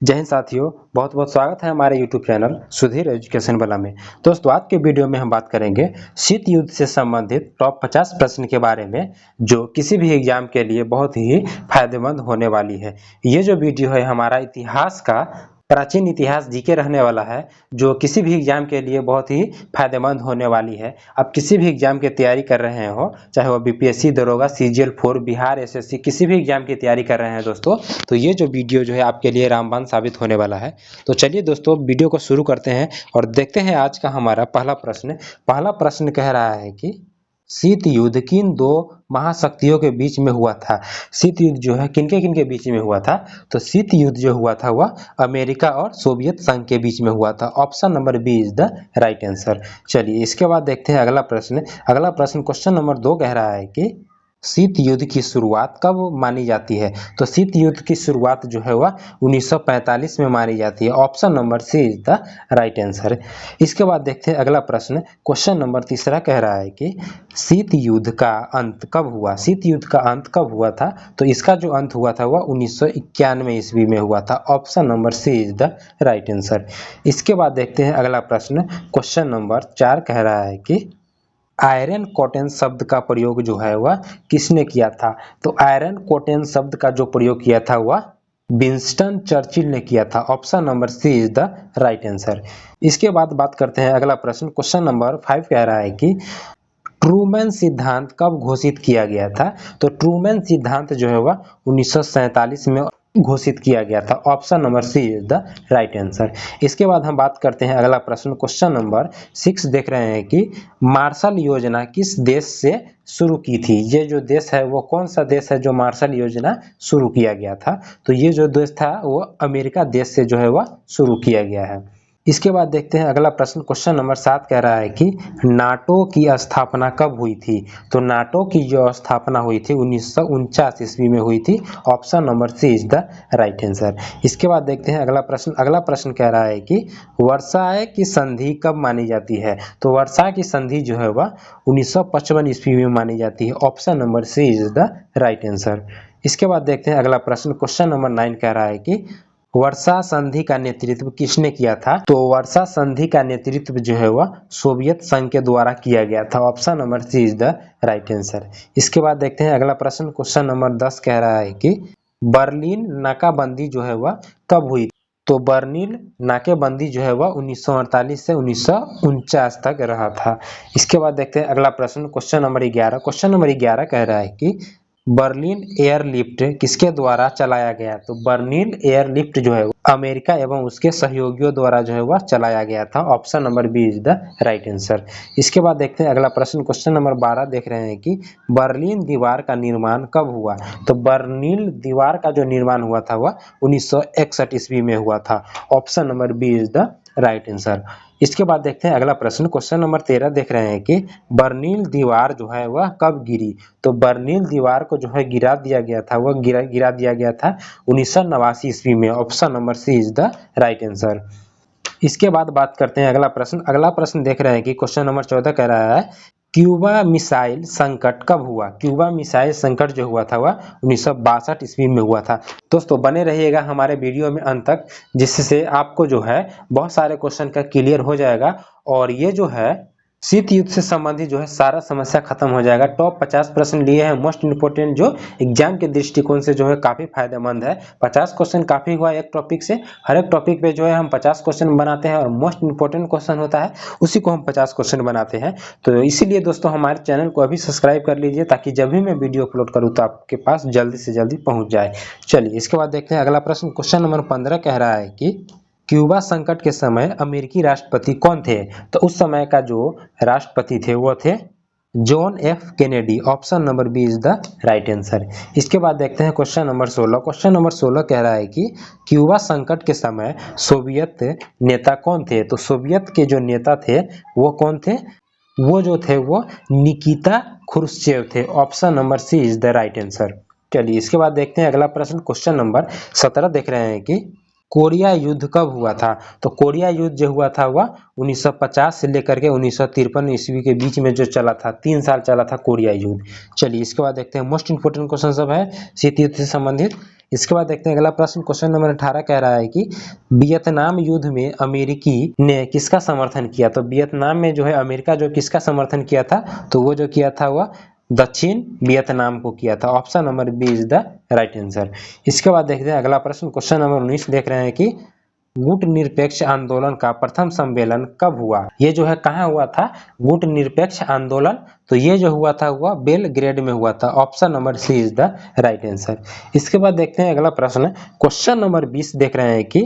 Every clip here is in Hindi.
जय हिंद साथियों, बहुत बहुत स्वागत है हमारे YouTube चैनल सुधीर एजुकेशन वाला में। दोस्तों, आज के वीडियो में हम बात करेंगे शीत युद्ध से संबंधित टॉप 50 प्रश्न के बारे में, जो किसी भी एग्जाम के लिए बहुत ही फायदेमंद होने वाली है। ये जो वीडियो है हमारा इतिहास का प्राचीन इतिहास जीके रहने वाला है, जो किसी भी एग्जाम के लिए बहुत ही फायदेमंद होने वाली है। आप किसी भी एग्जाम की तैयारी कर रहे हो, चाहे वो बीपीएससी, दरोगा, सीजीएल 4, बिहार एसएससी, किसी भी एग्जाम की तैयारी कर रहे हैं दोस्तों, तो ये जो वीडियो जो है आपके लिए रामबाण साबित होने वाला है। तो चलिए दोस्तों, वीडियो को शुरू करते हैं और देखते हैं आज का हमारा पहला प्रश्न। पहला प्रश्न कह रहा है कि शीत युद्ध किन दो महाशक्तियों के बीच में हुआ था। शीत युद्ध जो है किनके किनके बीच में हुआ था, तो शीत युद्ध जो हुआ था वह अमेरिका और सोवियत संघ के बीच में हुआ था। Option number B is the right answer. चलिए इसके बाद देखते हैं अगला प्रश्न। अगला प्रश्न क्वेश्चन नंबर 2 कह रहा है कि शीत युद्ध की शुरुआत कब मानी जाती है। तो शीत युद्ध की शुरुआत जो है वह 1945 में मानी जाती है। Option number C is the right answer. इसके बाद देखते हैं अगला प्रश्न। क्वेश्चन नंबर 3 कह रहा है कि शीत युद्ध का अंत कब हुआ। शीत युद्ध का अंत कब हुआ था, तो इसका जो अंत हुआ था वह 1991 ईस्वी में हुआ था। Option number C is the right answer. इसके बाद देखते हैं अगला प्रश्न। क्वेश्चन नंबर 4 कह रहा है कि आयरन कॉटन शब्द का प्रयोग जो है वह किसने किया था। तो आयरन कॉटन शब्द का जो प्रयोग किया था वह विंस्टन चर्चिल ने किया था। Option number C is the right answer. इसके बाद बात करते हैं अगला प्रश्न। क्वेश्चन नंबर 5 कह रहा है कि ट्रूमैन सिद्धांत कब घोषित किया गया था। तो ट्रूमैन सिद्धांत जो है वह 1947 में घोषित किया गया था। Option number C is the right answer. इसके बाद हम बात करते हैं अगला प्रश्न। क्वेश्चन नंबर 6 देख रहे हैं कि मार्शल योजना किस देश से शुरू की थी। ये जो देश है वो कौन सा देश है जो मार्शल योजना शुरू किया गया था। तो ये जो देश था वो अमेरिका देश से जो है वह शुरू किया गया है। इसके बाद देखते हैं अगला प्रश्न। क्वेश्चन नंबर 7 कह रहा है कि नाटो की स्थापना कब हुई थी। तो नाटो की जो स्थापना हुई थी 1949 ईस्वी में हुई थी। Option number C is the right answer. इसके बाद देखते हैं अगला प्रश्न। अगला प्रश्न कह रहा है कि वर्साय की संधि कब मानी जाती है। तो वर्साय की संधि जो है वह 1955 ईस्वी में मानी जाती है। Option number C is the right answer. इसके बाद देखते हैं अगला प्रश्न। क्वेश्चन नंबर 9 कह रहा है कि वर्सा संधि का नेतृत्व किसने किया था। तो वर्सा संधि का नेतृत्व जो है वह सोवियत संघ के द्वारा किया गया था। Option number C is the right answer. इसके बाद देखते हैं अगला प्रश्न। क्वेश्चन नंबर 10 कह रहा है कि बर्लिन नाकाबंदी जो है वह कब हुई। तो बर्लिन नाकेबंदी जो है वह 1948 से 1949 तक रहा था। इसके बाद देखते हैं अगला प्रश्न। Question number 11। क्वेश्चन नंबर 11 कह रहा है कि बर्लिन एयरलिफ्ट किसके द्वारा चलाया गया। तो बर्लिन एयरलिफ्ट जो है अमेरिका एवं उसके सहयोगियों द्वारा जो है वह चलाया गया था। Option number B is the right answer. इसके बाद देखते हैं अगला प्रश्न। क्वेश्चन नंबर 12 देख रहे हैं कि बर्लिन दीवार का निर्माण कब हुआ। तो बर्लिन दीवार का जो निर्माण हुआ था वह 1961 ईस्वी में हुआ था। Option number B is the right answer. इसके बाद देखते हैं अगला प्रश्न। क्वेश्चन नंबर 13 देख रहे हैं कि बर्लिन दीवार जो है वह कब गिरी। तो बर्लिन दीवार को जो है गिरा दिया गया था, वह गिरा दिया गया था 1989 ईस्वी में। Option number C is the right answer. इसके बाद बात करते हैं अगला प्रश्न। अगला प्रश्न देख रहे हैं कि क्वेश्चन नंबर 14 कह रहा है क्यूबा मिसाइल संकट कब हुआ। क्यूबा मिसाइल संकट जो हुआ था वह 1962 ईस्वी में हुआ था। दोस्तों, बने रहिएगा हमारे वीडियो में अंत तक, जिससे आपको जो है बहुत सारे क्वेश्चन का क्लियर हो जाएगा और ये जो है शीत युद्ध से संबंधित जो है सारा समस्या खत्म हो जाएगा। टॉप 50 प्रश्न लिए हैं, मोस्ट इंपोर्टेंट, जो एग्जाम के दृष्टिकोण से जो है काफी फायदेमंद है। 50 क्वेश्चन काफी हुआ एक टॉपिक से। हर एक टॉपिक पे जो है हम 50 क्वेश्चन बनाते हैं और मोस्ट इंपोर्टेंट क्वेश्चन होता है उसी को हम 50 क्वेश्चन बनाते हैं। तो इसीलिए दोस्तों हमारे चैनल को अभी सब्सक्राइब कर लीजिए, ताकि जब भी मैं वीडियो अपलोड करूँ तो आपके पास जल्दी से जल्दी पहुंच जाए। चलिए इसके बाद देखते हैं अगला प्रश्न। क्वेश्चन नंबर 15 कह रहा है कि क्यूबा संकट के समय अमेरिकी राष्ट्रपति कौन थे। तो उस समय का जो राष्ट्रपति थे वो थे John F Kennedy. Option number B is the right answer. इसके बाद देखते हैं क्वेश्चन नंबर 16। क्वेश्चन नंबर 16 कह रहा है कि क्यूबा संकट के समय सोवियत नेता कौन थे। तो सोवियत के जो नेता थे वो कौन थे, वो जो थे वो निकिता क्रुश्चेव थे। Option number C is the right answer. चलिए इसके बाद देखते हैं अगला प्रश्न। क्वेश्चन नंबर 17 देख रहे हैं कि कोरिया युद्ध कब हुआ था। तो कोरिया युद्ध जो हुआ था वह 1950 से लेकर के 1953 ईस्वी के बीच में जो चला था, 3 साल चला था कोरिया युद्ध। चलिए इसके बाद देखते हैं मोस्ट इंपोर्टेंट क्वेश्चन सब है शीत युद्ध से संबंधित। इसके बाद देखते हैं अगला प्रश्न, क्वेश्चन नंबर 18 कह रहा है कि वियतनाम युद्ध में अमेरिकी ने किसका समर्थन किया। तो वियतनाम में जो है अमेरिका जो किसका समर्थन किया था, तो वो जो किया था वह दक्षिण वियतनाम को किया था। Option number B is the right answer. इसके बाद देखते हैं अगला प्रश्न, क्वेश्चन नंबर 19 देख रहे हैं कि गुट निरपेक्ष आंदोलन का प्रथम सम्मेलन कब हुआ। ये जो है कहाँ हुआ था, गुट निरपेक्ष आंदोलन, तो ये जो हुआ था वह बेलग्रेड में हुआ था। Option number C is the right answer. इसके बाद देखते हैं अगला प्रश्न, क्वेश्चन नंबर 20 देख रहे हैं कि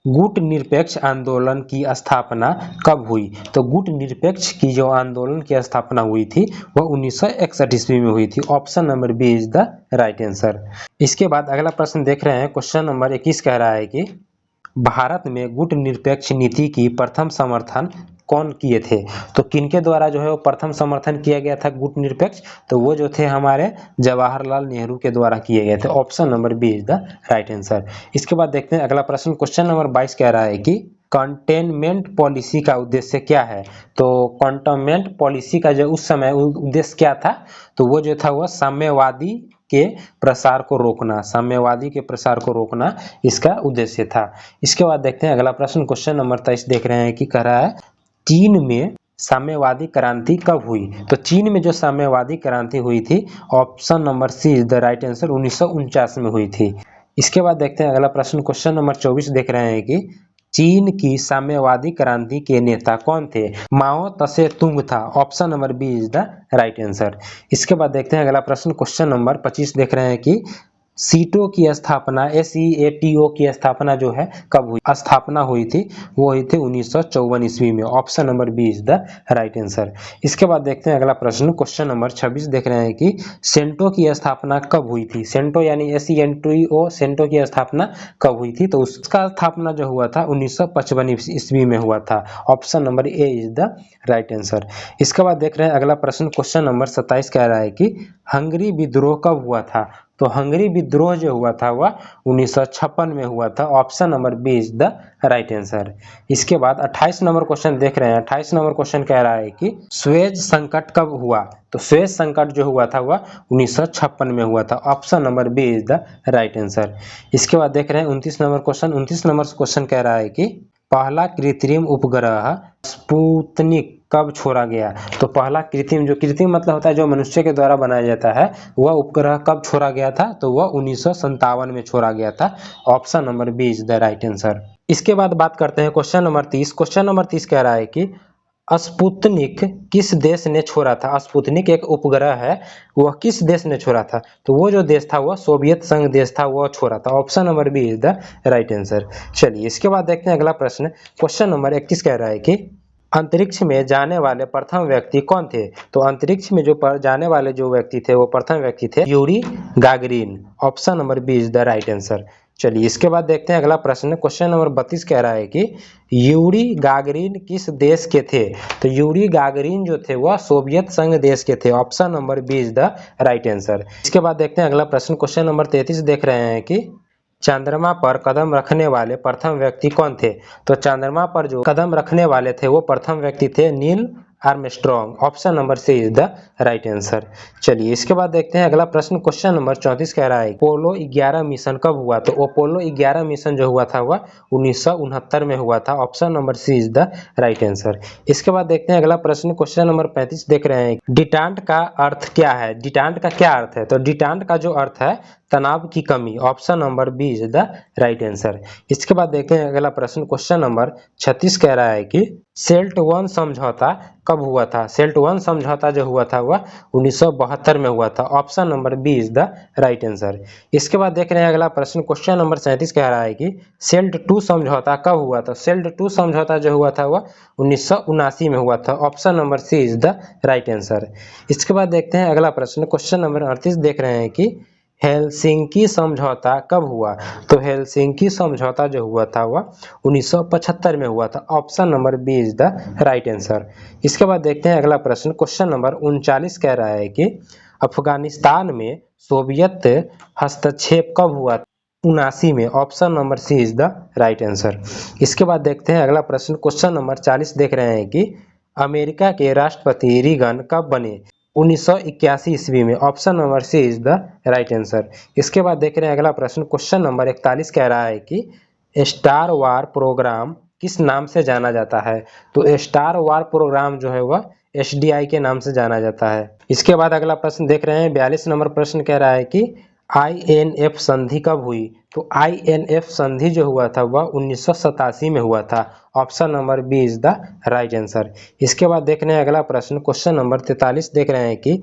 गुट निरपेक्ष आंदोलन की स्थापना कब हुई। तो गुट निरपेक्ष की जो आंदोलन की स्थापना हुई थी वह 1961 ईस्वी में हुई थी। Option number B is the right answer. इसके बाद अगला प्रश्न देख रहे हैं, क्वेश्चन नंबर 21 कह रहा है कि भारत में गुट निरपेक्ष नीति की प्रथम समर्थन कौन किए थे। तो किनके द्वारा जो है वो प्रथम समर्थन किया गया था गुट निरपेक्ष, तो वो जो थे हमारे जवाहरलाल नेहरू के द्वारा किए गए थे। Option number B is the right answer. इसके बाद देखते हैं अगला प्रश्न, क्वेश्चन नंबर 22 कह रहा है कि कंटेनमेंट पॉलिसी का उद्देश्य क्या है। तो कंटेनमेंट पॉलिसी का जो उस समय उद्देश्य क्या था, तो वो जो था वह साम्यवादी के प्रसार को रोकना, साम्यवादी के प्रसार को रोकना इसका उद्देश्य था। इसके बाद देखते हैं अगला प्रश्न, क्वेश्चन नंबर 23 देख रहे हैं कि कह रहा है चीन में साम्यवादी क्रांति कब हुई। तो चीन में जो साम्यवादी क्रांति हुई थी, option number C is the right answer, 1949 में हुई थी। इसके बाद देखते हैं अगला प्रश्न, क्वेश्चन नंबर 24 देख रहे हैं कि चीन की साम्यवादी क्रांति के नेता कौन थे। माओ तसे तुंग था। Option number B is the right answer. इसके बाद देखते हैं अगला प्रश्न, क्वेश्चन नंबर 25 देख रहे हैं कि सीटो की स्थापना, SEATO की स्थापना जो है कब हुई, स्थापना हुई थी, वो हुई थी 1954 ईस्वी में। Option number B is the right answer. इसके बाद देखते हैं अगला प्रश्न, क्वेश्चन नंबर 26 देख रहे हैं कि सेंटो की स्थापना कब हुई थी। सेंटो यानी SENTO, सेंटो की स्थापना कब हुई थी, तो उसका स्थापना जो हुआ था 1955 ईस्वी में हुआ था। Option number A is the right answer. इसके बाद देख रहे हैं अगला प्रश्न, क्वेश्चन नंबर 27 कह रहा है कि हंगरी विद्रोह कब हुआ था। तो हंगरी विद्रोह जो हुआ था वह 1956 में हुआ था। Option number B is the right answer. इसके बाद 28 नंबर क्वेश्चन देख रहे हैं। 28 नंबर क्वेश्चन कह रहा है कि सुएज संकट कब हुआ। तो सुएज संकट जो हुआ था वह 1956 में हुआ था। Option number B is the right answer. इसके बाद देख रहे हैं 29 नंबर क्वेश्चन। 29 नंबर क्वेश्चन कह रहा है कि पहला कृत्रिम उपग्रह स्पुतनिक कब छोड़ा गया। तो पहला कृत्रिम, जो कृत्रिम मतलब होता है जो मनुष्य के द्वारा बनाया जाता है, वह उपग्रह कब छोड़ा गया था, तो वह 1957 में छोड़ा गया था। Option number B is the right answer. इसके बाद बात करते हैं क्वेश्चन नंबर 30। क्वेश्चन नंबर 30 कह रहा है कि स्पुतनिक किस देश ने छोड़ा था। स्पुतनिक एक उपग्रह है, वह किस देश ने छोड़ा था, तो वो जो देश था वह सोवियत संघ देश था, वह छोड़ा था। Option number B is the right answer. चलिए इसके बाद देखते हैं अगला प्रश्न, क्वेश्चन नंबर 31 कह रहा है कि अंतरिक्ष में जाने वाले प्रथम व्यक्ति कौन थे। तो अंतरिक्ष में जो जाने वाले जो व्यक्ति थे वो प्रथम व्यक्ति थे Yuri Gagarin. Option number B is the right answer. चलिए इसके बाद देखते हैं अगला प्रश्न, क्वेश्चन नंबर 32 कह रहा है कि यूरी गागरिन किस देश के थे। तो यूरी गागरिन जो थे वह सोवियत संघ देश के थे। Option number B is the right answer. इसके बाद देखते हैं अगला प्रश्न, क्वेश्चन नंबर 33 देख रहे हैं कि चंद्रमा पर कदम रखने वाले प्रथम व्यक्ति कौन थे। तो चंद्रमा पर जो कदम रखने वाले थे वो प्रथम व्यक्ति थे Neil Armstrong. Option number C is the right answer. चलिए इसके बाद देखते हैं अगला प्रश्न, क्वेश्चन नंबर 34 कह रहा है अपोलो 11 मिशन कब हुआ। तो अपोलो 11 मिशन जो हुआ था वह 1969 में हुआ था। Option number C is the right answer. इसके बाद देखते हैं अगला प्रश्न, क्वेश्चन नंबर 35 देख रहे हैं डिटांट का अर्थ क्या है। डिटांट का क्या अर्थ है। तो डिटांट का जो अर्थ है तनाव की कमी। Option number B is the right answer. इसके बाद देखते हैं अगला प्रश्न, क्वेश्चन नंबर 36 कह रहा है कि सेल्ट वन समझौता कब हुआ था। सेल्ट वन समझौता जो हुआ था वह 1972 में हुआ था। Option number B is the right answer. इसके बाद देख रहे हैं अगला प्रश्न, क्वेश्चन नंबर 37 कह रहा है कि सेल्ट टू समझौता कब हुआ था। सेल्ट टू समझौता जो हुआ था वह 1979 में हुआ था। Option number C is the right answer. इसके बाद देखते हैं अगला प्रश्न, क्वेश्चन नंबर 38 देख रहे हैं कि हेलसिंकी समझौता कब हुआ। तो हेलसिंकी समझौता जो हुआ था वह 1975 में हुआ था। Option number B is the right answer. इसके बाद देखते हैं अगला प्रश्न, क्वेश्चन नंबर 39 कह रहा है कि अफगानिस्तान में सोवियत हस्तक्षेप कब हुआ। 79 में। Option number C is the right answer. इसके बाद देखते हैं अगला प्रश्न, क्वेश्चन नंबर 40 देख रहे हैं कि अमेरिका के राष्ट्रपति रीगन कब बने। 1981 ईस्वी में। Option number C is the right answer. इसके बाद देख रहे हैं अगला प्रश्न, क्वेश्चन नंबर 41 कह रहा है कि स्टार वार प्रोग्राम किस नाम से जाना जाता है। तो स्टार वार प्रोग्राम जो है वह SDI के नाम से जाना जाता है। इसके बाद अगला प्रश्न देख रहे हैं 42 नंबर प्रश्न कह रहा है कि INF संधि कब हुई। तो INF संधि जो हुआ था वह 1987 में हुआ था। Option number B is the right answer. इसके बाद देख रहे हैं अगला प्रश्न, क्वेश्चन नंबर 43 देख रहे हैं कि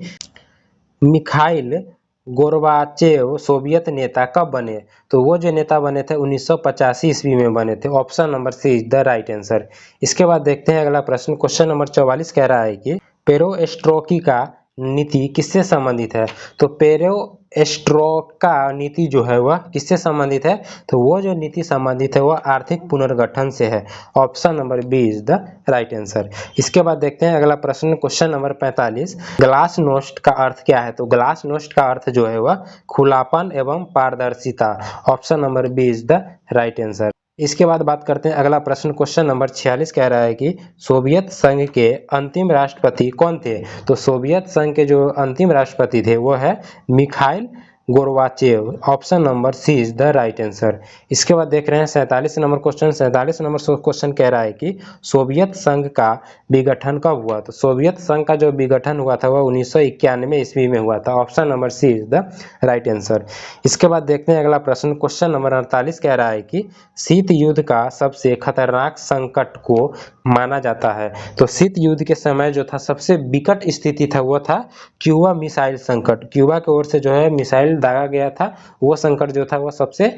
मिखाइल गोर्बाचेव सोवियत नेता कब बने। तो वो जो नेता बने थे 1985 ईस्वी में बने थे। Option number C is the right answer. इसके बाद देखते हैं अगला प्रश्न, क्वेश्चन नंबर 44 कह रहा है कि पेरोस्ट्रोइका नीति किससे संबंधित है। तो पेरोस्ट्रोइका नीति जो है वह किससे संबंधित है। तो वो जो नीति संबंधित है वह आर्थिक पुनर्गठन से है। Option number B is the right answer. इसके बाद देखते हैं अगला प्रश्न, क्वेश्चन नंबर 45, ग्लासनोस्ट का अर्थ क्या है। तो ग्लासनोस्ट का अर्थ जो है वह खुलापन एवं पारदर्शिता। Option number B is the right answer. इसके बाद बात करते हैं अगला प्रश्न, क्वेश्चन नंबर 46 कह रहा है कि सोवियत संघ के अंतिम राष्ट्रपति कौन थे। तो सोवियत संघ के जो अंतिम राष्ट्रपति थे वो है Mikhail Gorbachev. Option number C is the right answer. इसके बाद देख रहे हैं 47 नंबर क्वेश्चन। 47 नंबर क्वेश्चन कह रहा है कि सोवियत संघ का विघटन कब हुआ। तो सोवियत संघ का जो विघटन हुआ था वह 1991 ईस्वी में हुआ था। Option number C is the right answer. इसके बाद देखते हैं अगला प्रश्न, क्वेश्चन नंबर 48 कह रहा है कि शीत युद्ध का सबसे खतरनाक संकट को माना जाता है। तो शीत युद्ध के समय जो था सबसे विकट स्थिति था वो था क्यूबा मिसाइल संकट। क्यूबा की ओर से जो है मिसाइल दागा गया था, वो संकट जो था वो सबसे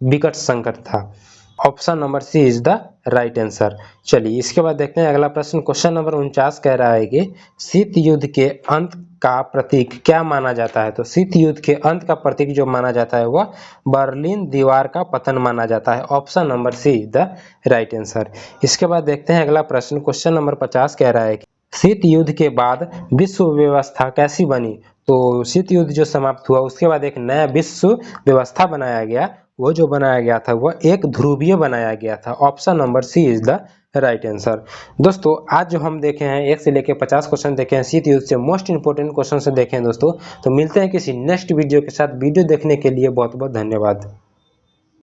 विकट संकट था। Option number C is the right answer. चलिए इसके बाद देखते हैं अगला प्रश्न, क्वेश्चन नंबर 49 कह रहा है कि शीत युद्ध के अंत का प्रतीक क्या माना जाता है। तो शीत युद्ध के अंत का प्रतीक जो माना जाता है वह बर्लिन दीवार का पतन माना जाता है। Option number C is the right answer. इसके बाद देखते हैं अगला प्रश्न, क्वेश्चन नंबर 50 कह रहा है कि शीत युद्ध के बाद विश्व व्यवस्था कैसी बनी। तो शीत युद्ध जो समाप्त हुआ उसके बाद एक नया विश्व व्यवस्था बनाया गया। वो जो बनाया गया था वह एक ध्रुवीय बनाया गया था। Option number C is the right answer. दोस्तों आज जो हम देखे हैं 1 से लेकर 50 क्वेश्चन देखे हैं, शीत युद्ध से मोस्ट इंपोर्टेंट क्वेश्चन से देखे हैं दोस्तों। तो मिलते हैं किसी नेक्स्ट वीडियो के साथ। वीडियो देखने के लिए बहुत बहुत धन्यवाद।